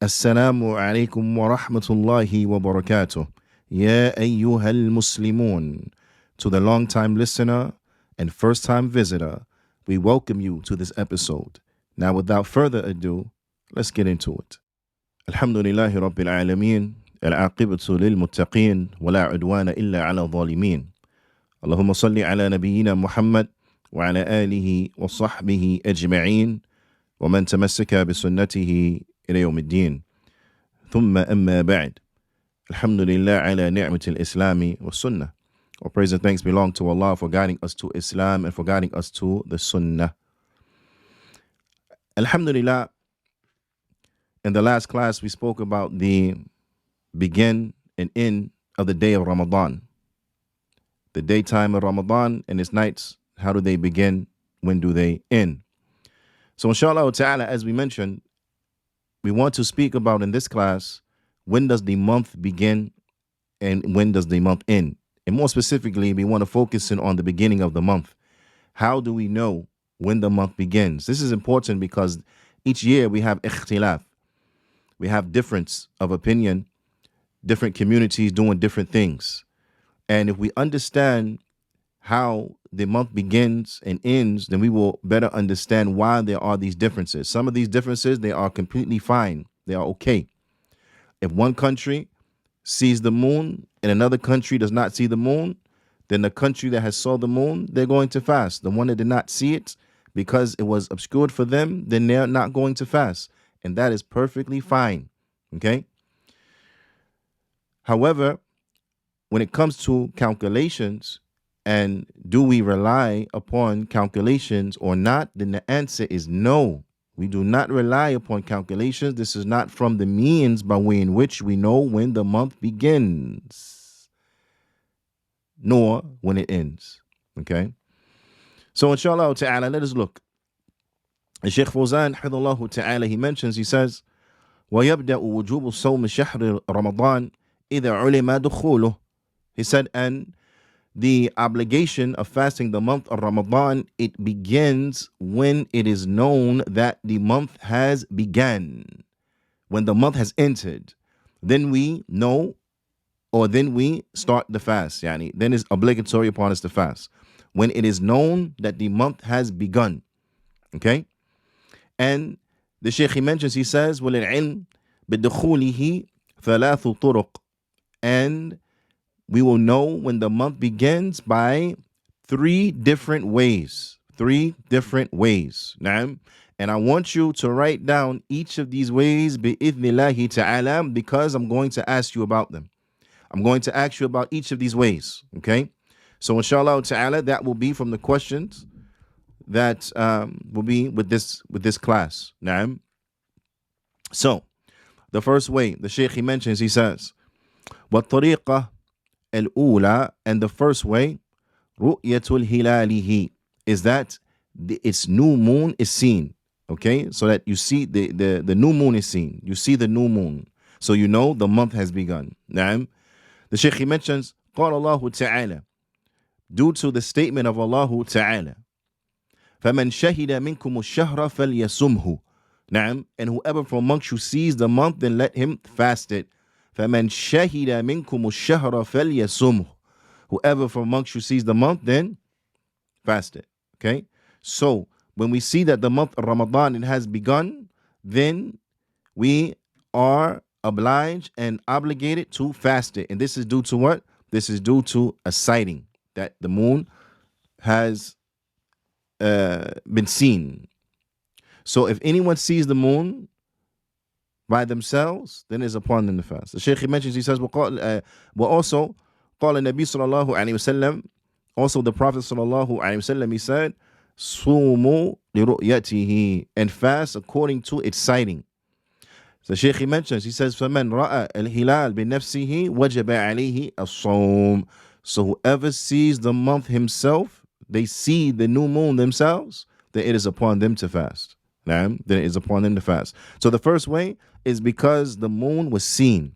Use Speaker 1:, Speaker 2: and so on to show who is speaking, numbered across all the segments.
Speaker 1: Assalamu alaikum wa rahmatullahi wa barakatuh. Ya ayyuhal muslimun. To the long-time listener and first-time visitor, we welcome you to this episode. Now, without further ado, let's get into it. Alhamdulillahi rabbil alameen. Al-aqibatu lil muttaqeen. Wa la udwana illa ala zalimeen. Allahumma salli ala nabiyyina Muhammad wa ala alihi wa sahbihi ajma'een. Wa man tamassaka bi sunnatihi إلى يوم الدين ثم أما بعد الحمد لله على نعمة الإسلام والسنة. All praise and thanks belong to Allah for guiding us to Islam and for guiding us to the Sunnah. Alhamdulillah, in the last class we spoke about the begin and end of the day of Ramadan. The daytime of Ramadan and its nights, how do they begin? When do they end? So inshallah ta'ala, as we mentioned, we want to speak about in this class, when does the month begin and when does the month end? And more specifically, we want to focus in on the beginning of the month. How do we know when the month begins? This is important because each year we have ikhtilaf. We have difference of opinion, different communities doing different things. And if we understand how the month begins and ends, then we will better understand why there are these differences. Some of these differences, they are completely fine. They are okay. If one country sees the moon and another country does not see the moon, then the country that has saw the moon, they're going to fast. The one that did not see it, because it was obscured for them, then they're not going to fast. And that is perfectly fine. Okay? However, when it comes to calculations, and do we rely upon calculations or not? Then the answer is no. We do not rely upon calculations. This is not from the means by way in which we know when the month begins, nor when it ends. Okay? So inshallah ta'ala, let us look. Shaykh Fawzan, hafidhahullah ta'ala, he mentions, he says, وَيَبْدَأُ وُجُوبُ الصَّوْمِ شَهْرِ رَمَضَانِ إِذَا عُلِمَ دُخُولُهُ. He said, and the obligation of fasting the month of Ramadan, it begins when it is known that the month has begun. When the month has entered, then we know, or then we start the fast. Yani, then it's obligatory upon us to fast. When it is known that the month has begun. Okay? And the Shaykh, he mentions, he says, وَلِلْعِلْمِ بِدُخُولِهِ ثَلَاثُ طُرُقٍ. And we will know when the month begins by three different ways. Three different ways. Naam. And I want you to write down each of these ways bi'idhnillahi ta'ala, because I'm going to ask you about them. I'm going to ask you about each of these ways. Okay? So inshallah ta'ala, that will be from the questions that will be with this class. Naam. So the first way, the Shaykh, he mentions, he says, وَالطَّرِيقَةِ الأولى, and the first way, رؤية الهلال, is that its new moon is seen. Okay, so that you see the new moon is seen. You see the new moon, so you know the month has begun. Naam. The Shaykh, he mentions, قال الله تعالى, due to the statement of Allah Ta'ala, فَمَنْ شَهِدَ مِنْكُمُ الشَّهْرَ فَلْيَصُمْهُ. Naam. And whoever from amongst you sees the month, then let him fast it. فَمَنْ شَهِدَ مِنْكُمُ الشَّهْرَ فَلْيَصُمْهُ. Whoever from amongst you sees the month, then fast it. Okay? So, when we see that the month of Ramadan, it has begun, then we are obliged and obligated to fast it. And this is due to what? This is due to a sighting, that the moon has been seen. So, if anyone sees the moon by themselves, then it's upon them to fast. The Shaykh, he mentions, he says, also, قال النبي صلى الله عليه وسلم, also the Prophet sallallahu alaihi wasallam, he said, صوموا لرؤيته, and fast according to its sighting. The Shaykh, he mentions, he says, فَمَنْ رَأَى الْهِلَالِ بِنَفْسِهِ وَجَبَ عَلَيْهِ الصَّوْمُ. So whoever sees the month himself, they see the new moon themselves, then it is upon them to fast. Then it is upon them to fast. So the first way is because the moon was seen.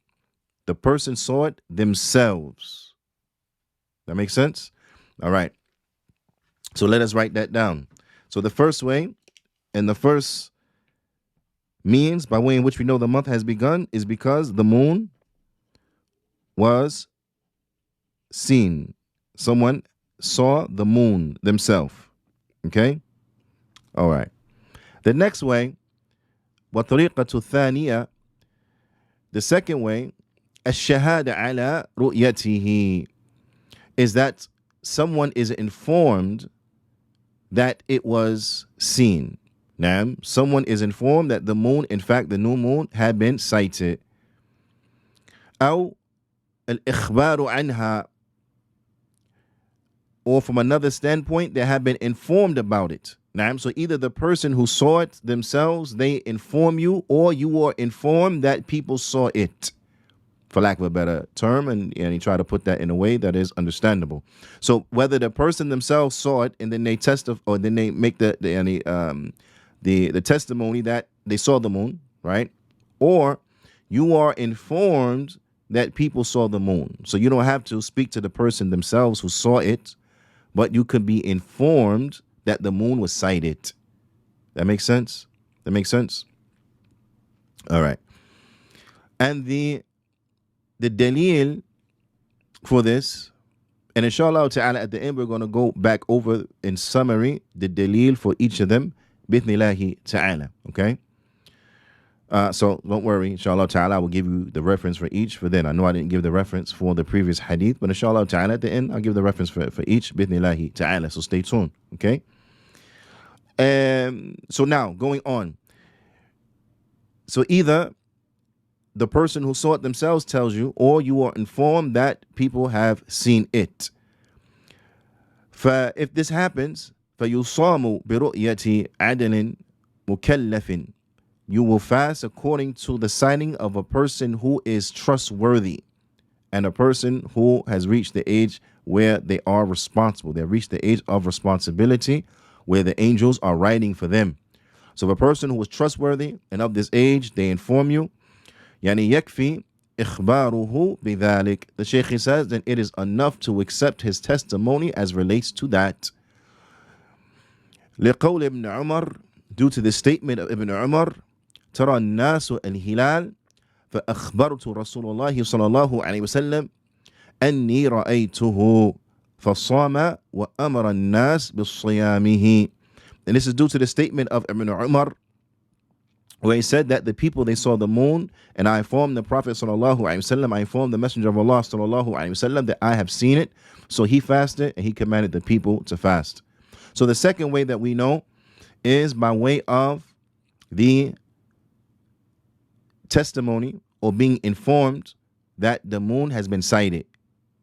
Speaker 1: The person saw it themselves. That makes sense? All right. So let us write that down. So the first way and the first means by way in which we know the month has begun is because the moon was seen. Someone saw the moon themselves. Okay? All right. The next way, وطريقة الثانية, the second way, الشهادة على رؤيته, is that someone is informed that it was seen. Now, someone is informed that the moon, in fact, the new moon, had been sighted. أو الإخبار عنها, or from another standpoint, they have been informed about it. Now, so either the person who saw it themselves, they inform you, or you are informed that people saw it, for lack of a better term, and he try to put that in a way that is understandable. So whether the person themselves saw it and then they testify, or then they make the testimony that they saw the moon, right? Or you are informed that people saw the moon. So you don't have to speak to the person themselves who saw it, but you could be informed that the moon was sighted. That makes sense? That makes sense? All right. And the dalil for this, and inshallah ta'ala at the end we're going to go back over in summary the dalil for each of them, bithnillahi ta'ala, okay? So don't worry, inshallah ta'ala I will give you the reference for each for then. I know I didn't give the reference for the previous hadith, but inshallah ta'ala at the end I'll give the reference for each, bithnillahi ta'ala, so stay tuned, okay? So now, going on. So either the person who saw it themselves tells you, or you are informed that people have seen it. If this happens, فَيُصَامُ بِرُؤْيَةِ عَدْلٍ مُكَلَّفٍ, you will fast according to the sighting of a person who is trustworthy and a person who has reached the age where they are responsible. They have reached the age of responsibility where the angels are writing for them. So if a person who is trustworthy and of this age, they inform you, يعني يكفي إخباره بذلك. The Shaykh says, then it is enough to accept his testimony as relates to that. لقول ابن عمر, due to the statement of Ibn Umar, ترى الناس الهلال فأخبرت رسول الله صلى الله عليه وسلم أني رأيته فصام وأمر الناس بصيامه. And this is due to the statement of Ibn Umar, where he said that the people, they saw the moon, and I informed the Prophet sallallahu alaihi wasallam, I informed the Messenger of Allah sallallahu alaihi wasallam that I have seen it. So he fasted and he commanded the people to fast. So the second way that we know is by way of the testimony or being informed that the moon has been sighted.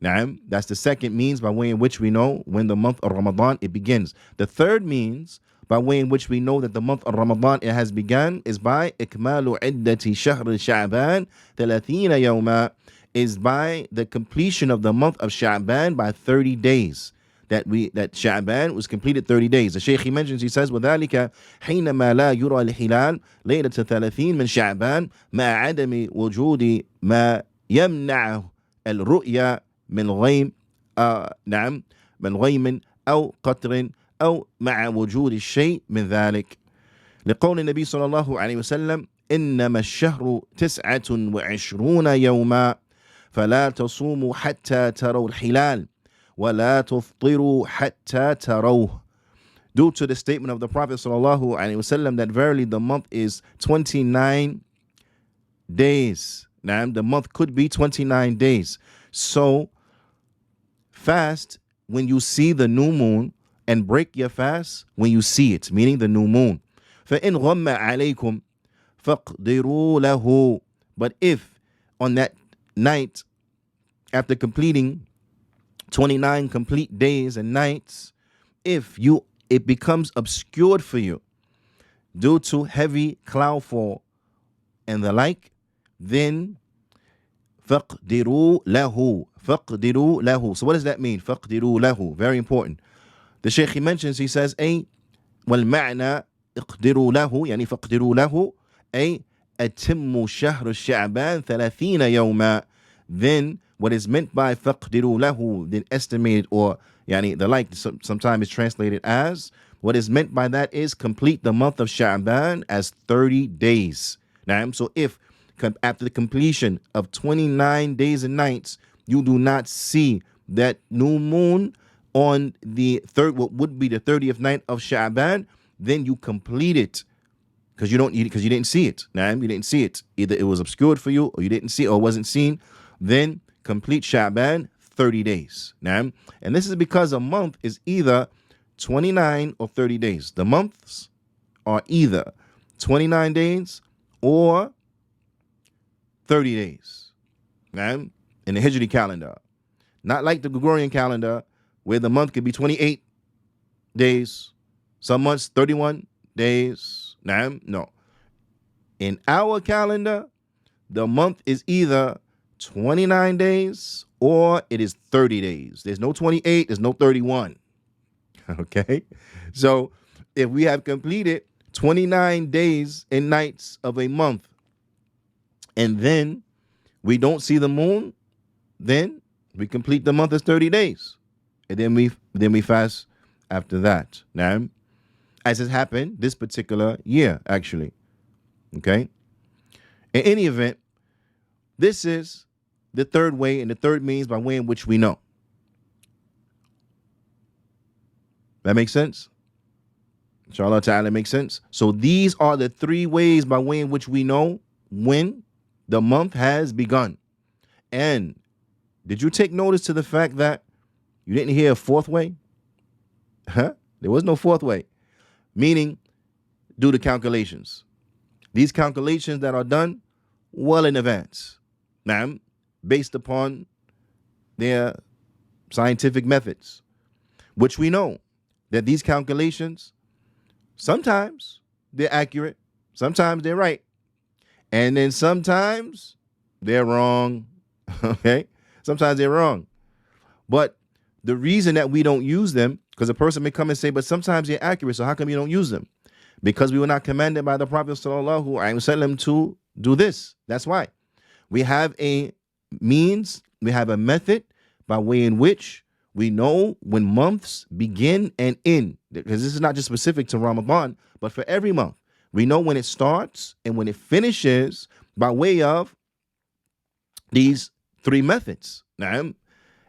Speaker 1: Naam, that's the second means by way in which we know when the month of Ramadan it begins. The third means by way in which we know that the month of Ramadan it has begun is by إكمال عدة شهر شعبان 30 يوما, is by the completion of the month of Sha'ban by 30 days. That Sha'ban was completed 30 days. The Shaykh he mentions, he says, وذلك حينما لا يرى الهلال ليلة 30 من شعبان مع عدم وجود ما يمنعه الرؤيا من غيم نعم من غيم أو قطر أو مع وجود الشيء من ذلك. لقول النبي صلى الله عليه وسلم إنما الشهر 29 يوما فلا تصوموا حتى تروا الهلال ولا تفطروا حتى تروه. Due to the statement of the Prophet sallallahu alaihi wasallam that verily the month is 29 days. Now the month could be 29 days. So fast when you see the new moon and break your fast when you see it, meaning the new moon. فَإِنْ غَمَّ عَلَيْكُمْ فَاقْدِرُوا لَهُ. But if on that night, after completing 29 complete days and nights, if it becomes obscured for you due to heavy cloudfall and the like, then فَاقْدِرُوا لَهُ. فَاقْدِرُوا لَهُ. So what does that mean? فَاقْدِرُوا لَهُ. Very important. The Shaykh he mentions, he says, أي والمعنى اقدروا له يعني فاقدروا له أي أتموا شهر الشعبان 30 يوما. Then what is meant by فاقدروا له, then estimated, or يعني the like sometimes is translated as What is meant by that is complete the month of Sha'ban as 30 days. Now, so if after the completion of 29 days and nights, you do not see that new moon on the third, what would be the 30th night of Sha'ban, then you complete it because you didn't see it. Now, you didn't see it. Either it was obscured for you or you didn't see it or wasn't seen. Then complete Sha'ban 30 days. Now, and this is because a month is either 29 or 30 days. The months are either 29 days or 30 days. Now, in the Hijri calendar. Not like the Gregorian calendar where the month could be 28 days, some months 31 days. No. In our calendar, the month is either 29 days or it is 30 days. There's no 28, there's no 31. Okay? So if we have completed 29 days and nights of a month and then we don't see the moon, then we complete the month as 30 days. And then we fast after that. Now, as has happened this particular year, actually. Okay? In any event, this is the third way and the third means by way in which we know. That makes sense? Inshallah ta'ala makes sense. So these are the three ways by way in which we know when the month has begun. And did you take notice to the fact that you didn't hear a fourth way? There was no fourth way. Meaning, do the calculations. These calculations that are done well in advance. Now, based upon their scientific methods, which we know that these calculations, sometimes they're accurate, sometimes they're right, and then sometimes they're wrong. Okay? Sometimes they're wrong. But the reason that we don't use them, because a person may come and say, but sometimes they're accurate, so how come you don't use them? Because we were not commanded by the Prophet sallallahu alaihi wasallam to do this. That's why. We have a means, we have a method by way in which we know when months begin and end. Because this is not just specific to Ramadan, but for every month. We know when it starts and when it finishes by way of these three methods. Now,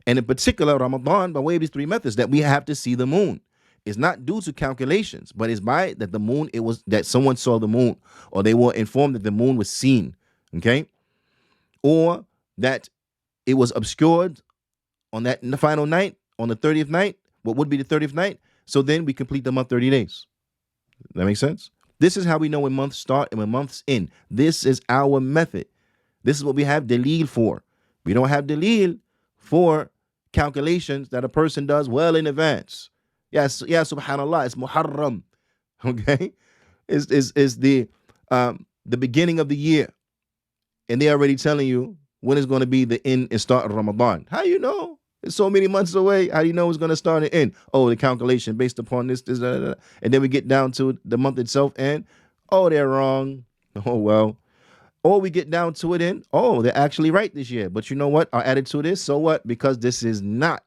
Speaker 1: and in particular, Ramadan, by way of these three methods, that we have to see the moon. It's not due to calculations, but it's by that the moon, it was that someone saw the moon, or they were informed that the moon was seen, okay? Or that it was obscured on that in the final night, on the 30th night, what would be the 30th night? So then we complete the month 30 days. That makes sense? This is how we know when months start and when months end. This is our method. This is what we have dalil for. We don't have dalil for calculations that a person does well in advance. Yes, yeah, subhanallah, it's muharram. Okay? It's the beginning of the year. And they're already telling you when it's going to be the end and start of Ramadan. How you know? It's so many months away. How do you know it's going to start and end? Oh, the calculation based upon this, and then we get down to the month itself and, oh, they're wrong. Oh, well. Or we get down to it and, oh, they're actually right this year. But you know what? Our attitude is, so what? Because this is not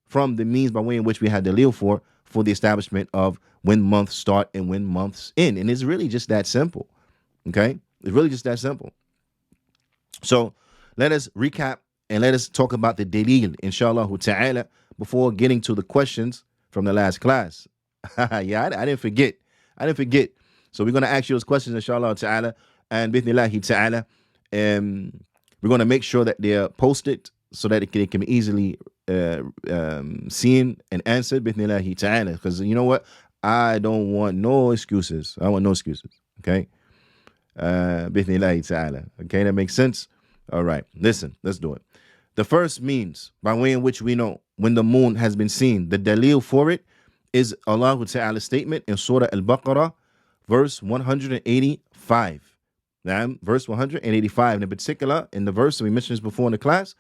Speaker 1: from the means by way in which we had to live for the establishment of when months start and when months end. And it's really just that simple. Okay? It's really just that simple. So let us recap and let us talk about the dalil, inshallah ta'ala, before getting to the questions from the last class. Yeah, I didn't forget. So we're going to ask you those questions, inshallah ta'ala. And bithnillahi ta'ala, we're going to make sure that they're posted so that it can be easily seen and answered, bithnillahi ta'ala. Because you know what? I don't want no excuses. I want no excuses. Okay? Bithnillahi ta'ala. Okay, that makes sense? All right. Listen, let's do it. The first means by way in which we know when the moon has been seen, the dalil for it is Allah Ta'ala's statement in Surah Al-Baqarah, verse 185. Verse 185, and in particular, in the verse that we mentioned this before in the class,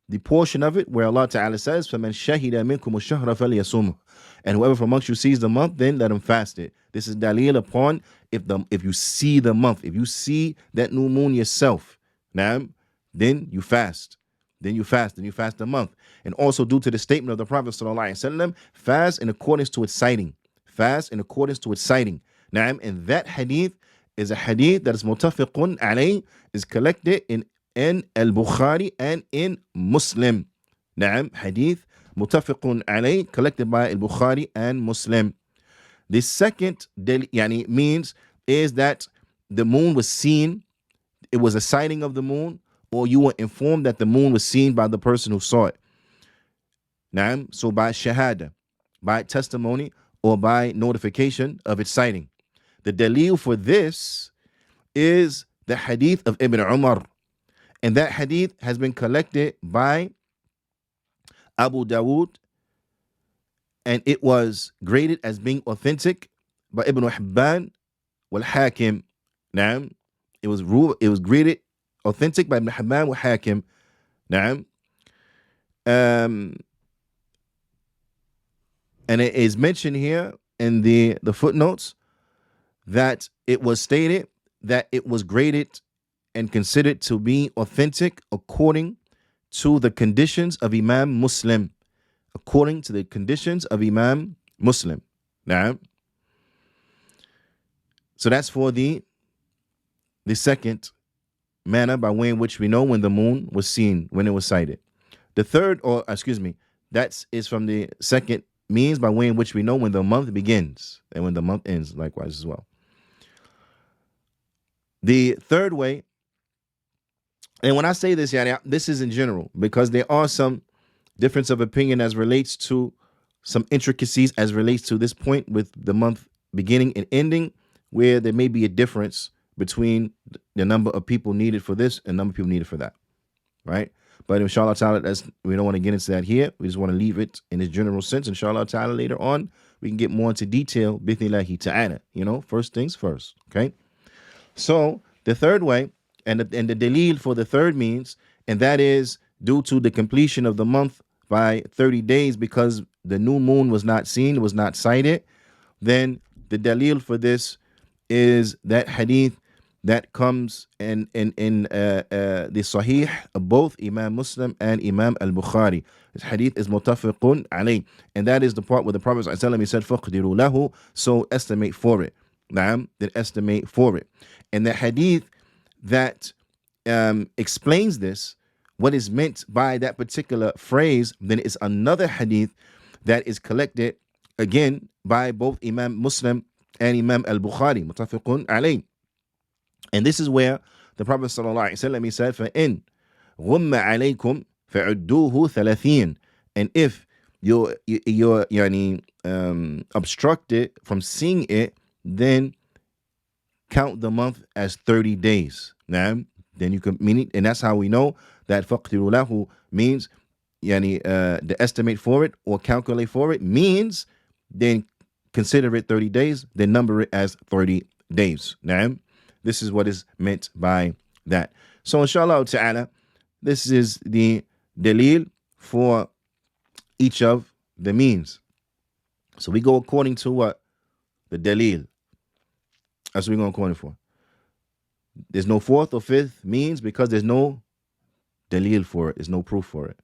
Speaker 1: the portion of it where Allah Ta'ala says, فَمَنْ شَهِدَ مِنْكُمُ الشَّهْرَ فَلْيَصُمْهُ, and whoever from amongst you sees the month, then let him fast it. This is dalil upon if you see the month, if you see that new moon yourself, then you fast. Then you fast the month. And also due to the statement of the Prophet ﷺ, fast in accordance to its sighting. fast in accordance to its sighting. Naam, and that hadith is a hadith that is mutafiqun alayh, is collected in al-Bukhari and in Muslim. Naam, hadith mutafiqun alayh, collected by al-Bukhari and Muslim. The second means is that the moon was seen, it was a sighting of the moon, or you were informed that the moon was seen by the person who saw it. Naam, so by shahada, by testimony, or by notification of its sighting. The dalil for this is the hadith of Ibn Umar. And that hadith has been collected by Abu Dawood, and it was graded as being authentic by Ibn Hibban wal Hakim. Naam, it was graded authentic by Ibn Hibban wal Hakim. Naam. And it is mentioned here in the footnotes that it was stated that it was graded and considered to be authentic according to the conditions of Imam Muslim. According to the conditions of Imam Muslim. Now, so that's for the second manner by way in which we know when the moon was seen, when it was sighted. The third, that is from the second means by way in which we know when the month begins and when the month ends, likewise as well. The third way, and when I say this, this is in general, because there are some difference of opinion as relates to some intricacies as relates to this point with the month beginning and ending, where there may be a difference between the number of people needed for this and number of people needed for that, right? But inshallah ta'ala, we don't want to get into that here. We just want to leave it in its general sense. Inshallah ta'ala, later on, we can get more into detail. Bithnillahi ta'ala, first things first, okay? So the third way, and the dalil for the third means, and that is due to the completion of the month by 30 days because the new moon was not seen, was not sighted, then the dalil for this is that hadith that comes in the Sahih of both Imam Muslim and Imam al-Bukhari. This hadith is mutafiqun alayh, and that is the part where the Prophet ﷺ, he said, فَقْدِرُوا لَهُ, so estimate for it. Naam, then estimate for it. And the hadith that explains this, what is meant by that particular phrase, then is another hadith that is collected again by both Imam Muslim and Imam al-Bukhari, mutafiqun alayh. And this is where the Prophet ﷺ, he said, فَإِن غُمَّ عَلَيْكُمْ فَعُدُّوهُ ثَلَثِينَ. And if you're obstructed from seeing it, then count the month as 30 days. Now, then you can mean it, and that's how we know that فَقْدِرُوا لَهُ means the estimate for it or calculate for it means then consider it 30 days, then number it as 30 days. Now, this is what is meant by that. So inshallah ta'ala, this is the dalil for each of the means. So we go according to what? The dalil. That's what we're going according for. There's no fourth or fifth means because there's no dalil for it. There's no proof for it.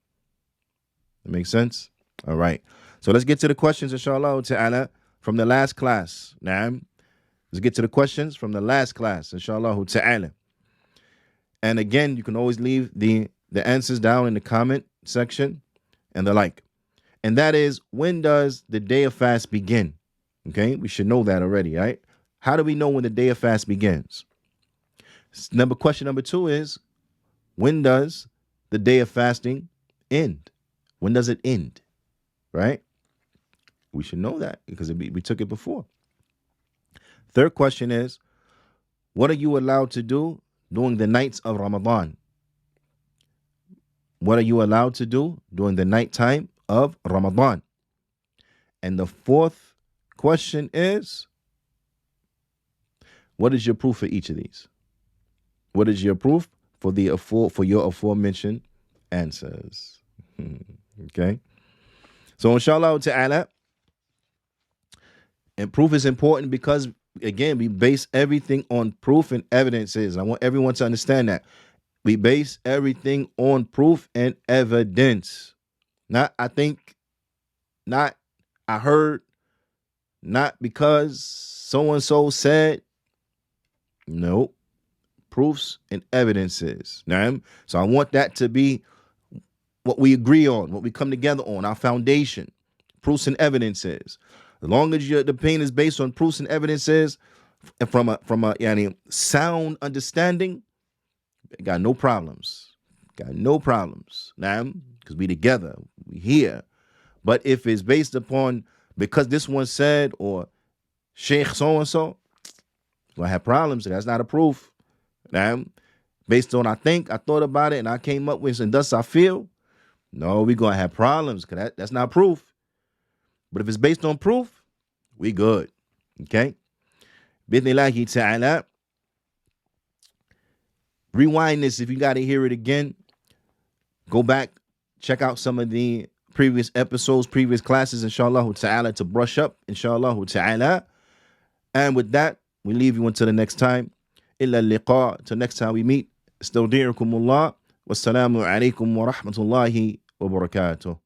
Speaker 1: That makes sense? All right. So let's get to the questions, inshallah ta'ala, from the last class. Naam. Let's get to the questions from the last class, inshallah ta'ala. And again, you can always leave the answers down in the comment section and the like. And that is, when does the day of fast begin? Okay, we should know that already, right? How do we know when the day of fast begins? Question number 2 is, when does the day of fasting end? When does it end? Right? We should know that because we took it before. Third question is, what are you allowed to do during the nights of Ramadan? What are you allowed to do during the nighttime of Ramadan? And the fourth question is, what is your proof for each of these? What is your proof for your aforementioned answers? Okay. So inshallah ta'ala, and proof is important because, again, we base everything on proof and evidences. I want everyone to understand that. We base everything on proof and evidence. Not, I think, not, I heard, not because so-and-so said. Nope. Proofs and evidences. Now, so I want that to be what we agree on, what we come together on, our foundation. Proofs and evidences. As long as the pain is based on proofs and evidences, and from a sound understanding, got no problems. Got no problems. Now, because we together, we here. But if it's based upon because this one said or Sheikh so-and-so, gonna have problems. That's not a proof. Now, based on I thought about it and I came up with and thus I feel, no, we're gonna have problems because that's not proof. But if it's based on proof, we good. Okay? Bidnillahi ta'ala. Rewind this if you gotta hear it again. Go back, check out some of the previous episodes, previous classes, inshallah ta'ala, to brush up, inshallah ta'ala. And with that, we leave you until the next time. Illa liqa. Till next time we meet. Astawdi'ukumullah. Wassalamu alaikum wa rahmatullahi wa barakatuh.